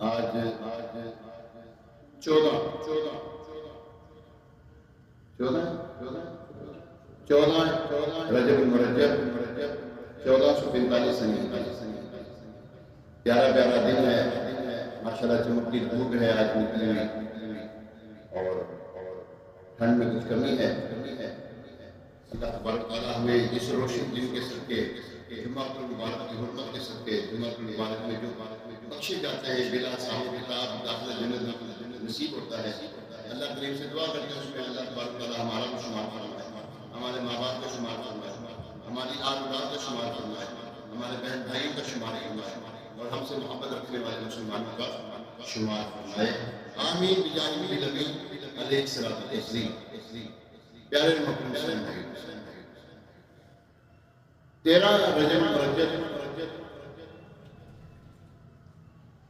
آج 14 رجب المرجب 1445 پیارا پیارا دن ہے ماشاءاللہ چمکتی دھوپ ہے آج نکلی ہوئی اور ٹھنڈ میں کچھ کمی ہے اللہ تبارک تعالیٰ ہمیں اس روشن دن کے صدقے جمعہ المبارک کی حرمت کے صدقے جمعہ المبارک میں جو بخشے جاتے ہیں بلا صاحب کتاب داخلہ جنت نصیب ہوتا ہے اللہ کریم سے دعا کرتے ہیں اس میں اللہ تبارک تعالیٰ ہمارا کو شمار فرمائے ہمارے ماں باپ کو شمار فرمائے ہماری آل اولاد کا شمار فرمائے ہمارے بہن بھائیوں کا شمار فرمائے اور ہم سے محبت رکھنے والے مسلمانوں کا شمار فرمائے آمین بجاہ نبی الامین علیہ الصلوۃ والتسلیم پیارے محترم اسلام بھائی 13 رجب مرجب